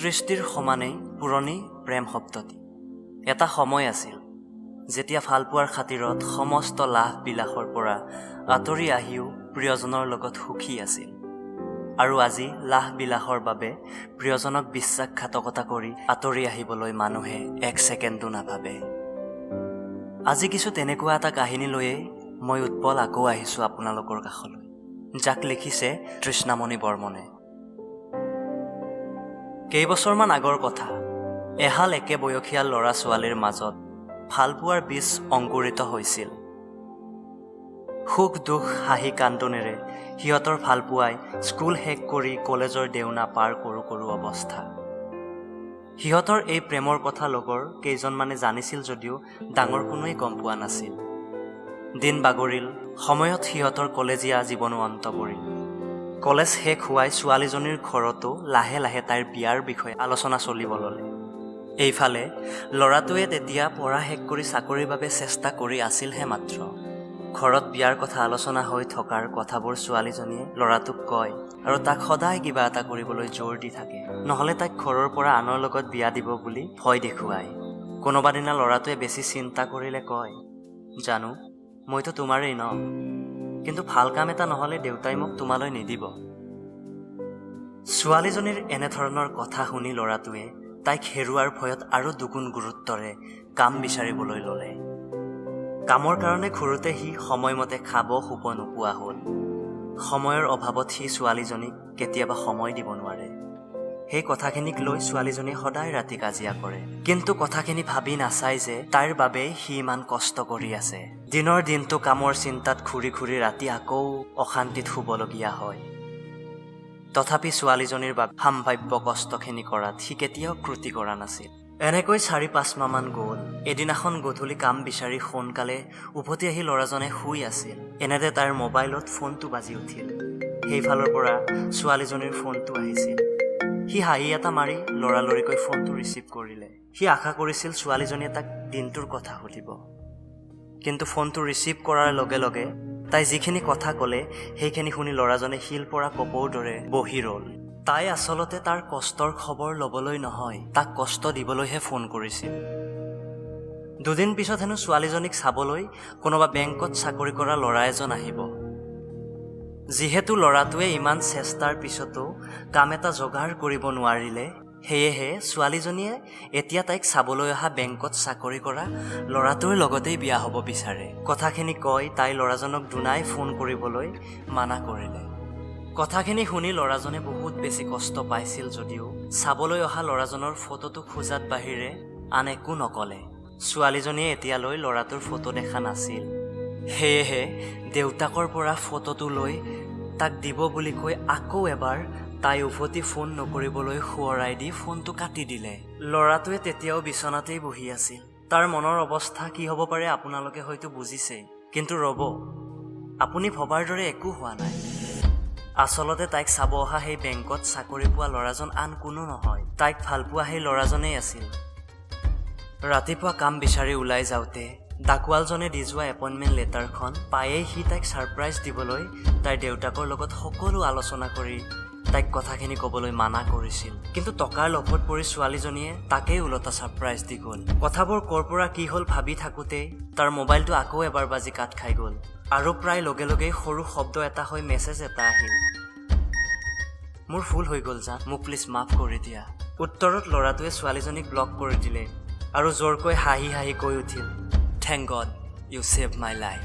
সৃষ্টিৰ সমানেই পুৰণি প্ৰেম শব্দটি। এটা সময় আছিল যেতিয়া ভালপোৱাৰ খাতিৰত সমস্ত লাভ বিলাসৰ পৰা আঁতৰি আহিও প্ৰিয়জনৰ লগত সুখী আছিল। আৰু আজি লাভ বিলাসৰ বাবে প্ৰিয়জনক বিশ্বাসঘাতকতা কৰি আঁতৰি আহিবলৈ মানুহে এক ছেকেণ্ডো নাভাবে। আজি কিছু তেনেকুৱা এটা কাহিনী লৈয়ে মই উৎপল আকৌ আহিছোঁ আপোনালোকৰ কাষলৈ, যাক লিখিছে তৃষ্ণামণি বৰ্মনে। কেইবছৰমান আগৰ কথা, এহাল একে বয়সীয়া ল'ৰা ছোৱালীৰ মাজত ভালপোৱাৰ বীজ অংকুৰিত হৈছিল। সুখ দুখ হাঁহি কান্দোনেৰে সিহঁতৰ ভালপোৱাই স্কুল শেষ কৰি কলেজৰ দেওনা পাৰ কৰোঁ অৱস্থা। সিহঁতৰ এই প্ৰেমৰ কথা লগৰ কেইজনমানে জানিছিল যদিও ডাঙৰ কোনোৱে গম পোৱা নাছিল। দিন বাগৰিল, সময়ত সিহঁতৰ কলেজীয়া জীৱনো অন্ত পৰিল। কলেজ শেষ হোৱাই ছোৱালীজনীৰ ঘৰতো লাহে লাহে তাইৰ বিয়াৰ বিষয়ে আলোচনা চলিব ল'লে। এইফালে ল'ৰাটোৱে তেতিয়া পঢ়া শেষ কৰি চাকৰিৰ বাবে চেষ্টা কৰি আছিলহে মাত্ৰ। ঘৰত বিয়াৰ কথা আলোচনা হৈ থকাৰ কথাবোৰ ছোৱালীজনীয়ে ল'ৰাটোক কয় আৰু তাক সদায় কিবা এটা কৰিবলৈ জোৰ দি থাকে, নহ'লে তাইক ঘৰৰ পৰা আনৰ লগত বিয়া দিব বুলি ভয় দেখুৱায়। কোনোবা দিনা ল'ৰাটোৱে বেছি চিন্তা কৰিলে কয়, জানো মইতো তোমাৰেই ন, কিন্তু ভাল কাম এটা নহ'লে দেউতাই মোক তোমালৈ নিদিব। ছোৱালীজনীৰ এনেধৰণৰ কথা শুনি ল'ৰাটোৱে তাইক হেৰুৱাৰ ভয়ত আৰু দুগুণ গুৰুত্বৰে কাম বিচাৰিবলৈ ল'লে। কামৰ কাৰণে ঘূৰোতে সি সময়মতে খাব শুব নোপোৱা হ'ল। সময়ৰ অভাৱত সি ছোৱালীজনীক কেতিয়াবা সময় দিব নোৱাৰে। সেই কথাখিনিক লৈ ছোৱালীজনীয়ে সদায় ৰাতি কাজিয়া কৰে, কিন্তু কথাখিনি ভাবি নাচায় যে তাইৰ বাবে সি ইমান কষ্ট কৰি আছে। দিনৰ দিনটো কামৰ চিন্তাত ঘূৰি ঘূৰি ৰাতি আকৌ অশান্তিত শুবলগীয়া হয়। তথাপি ছোৱালীজনীৰ বাবে সাম্ভাব্য কষ্টখিনি কৰাত সি কেতিয়াও ক্ৰুটি কৰা নাছিল। এনেকৈ 4-5 মাহমান গ'ল। এদিনাখন গধূলি কাম বিচাৰি সোনকালে উভতি আহি ল'ৰাজনে শুই আছিল। এনেতে তাইৰ মোবাইলত ফোনটো বাজি উঠিল। সেইফালৰ পৰা ছোৱালীজনীৰ ফোনটো আহিছিল। সি হাঁহি এটা মাৰি লৰালৰিকৈ ফোনটো ৰিচিভ কৰিলে। সি আশা কৰিছিল ছোৱালীজনীয়ে তাক দিনটোৰ কথা সুধিব, কিন্তু ফোনটো ৰিচিভ কৰাৰ লগে লগে তাই যিখিনি কথা ক'লে সেইখিনি শুনি ল'ৰাজনে শিল পৰা কপৌৰ দৰে বহি ৰ'ল। তাই আচলতে তাৰ কষ্টৰ খবৰ ল'বলৈ নহয়, তাক কষ্ট দিবলৈহে ফোন কৰিছিল। দুদিন পিছত হেনো ছোৱালীজনীক চাবলৈ কোনোবা বেংকত চাকৰি কৰা ল'ৰা এজন আহিব। যিহেতু ল'ৰাটোৱে ইমান চেষ্টাৰ পিছতো কাম এটা যোগাৰ কৰিব নোৱাৰিলে, সেয়েহে ছোৱালীজনীয়ে এতিয়া তাইক চাবলৈ অহা বেংকত চাকৰি কৰা ল'ৰাটোৰ লগতেই বিয়া হ'ব বিচাৰে। কথাখিনি কৈ তাই ল'ৰাজনক দুনাই ফোন কৰিবলৈ মানা কৰিলে। কথাখিনি শুনি ল'ৰাজনে বহুত বেছি কষ্ট পাইছিল যদিও চাবলৈ অহা ল'ৰাজনৰ ফটোটো খোজাত বাহিৰে আন একো নকলে। ছোৱালীজনীয়ে এতিয়ালৈ ল'ৰাটোৰ ফটো দেখা নাছিল, সেয়েহে দেউতাকৰ পৰা ফটোটো লৈ তাক দিব বুলি কৈ আকৌ এবাৰ তাই উভতি ফোন নকৰিবলৈ সোঁৱৰাই দি ফোনটো কাটি দিলে। ল'ৰাটোৱে তেতিয়াও বিচনাতেই বহি আছিল। তাৰ মনৰ অৱস্থা কি হ'ব পাৰে আপোনালোকে হয়তো বুজিছেই, কিন্তু ৰ'ব, আপুনি ভবাৰ দৰে একো হোৱা নাই। আচলতে তাইক চাব অহা সেই বেংকত চাকৰি পোৱা ল'ৰাজন আন কোনো নহয়, তাইক ভালপোৱা সেই ল'ৰাজনেই আছিল। ৰাতিপুৱা কাম বিচাৰি ওলাই যাওঁতে ডাকুৱালজনে দি যোৱা এপইণ্টমেণ্ট লেটাৰখন পায়েই সি তাইক ছাৰপ্ৰাইজ দিবলৈ তাইৰ দেউতাকৰ লগত সকলো আলোচনা কৰি তাইক কথাখিনি ক'বলৈ মানা কৰিছিল, কিন্তু টকাৰ লোভত পৰি ছোৱালীজনীয়ে তাকেই ওলটা ছাৰপ্ৰাইজ দি গ'ল। কথাবোৰ ক'ৰ পৰা কি হ'ল ভাবি থাকোঁতেই তাৰ মোবাইলটো আকৌ এবাৰ বাজি কাট খাই গ'ল আৰু প্ৰায় লগে লগেই সৰু শব্দ এটা হৈ মেছেজ এটা আহিল, মোৰ ভুল হৈ গ'ল জান, মোক প্লিজ মাফ কৰি দিয়া। উত্তৰত ল'ৰাটোৱে ছোৱালীজনীক ব্লক কৰি দিলে আৰু জোৰকৈ হাঁহি হাঁহি কৈ উঠিল, thank God you save my life.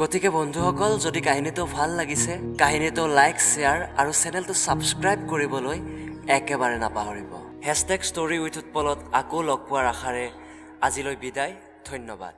গতিকে বন্ধুসকল, যদি কাহিনীটো ভাল লাগিছে কাহিনীটো লাইক, শ্বেয়াৰ আৰু চেনেলটো ছাবস্ক্ৰাইব কৰিবলৈ একেবাৰে নাপাহৰিব। #story with উৎপলত আকৌ লগ পোৱাৰ আশাৰে আজিলৈ বিদায়, ধন্যবাদ।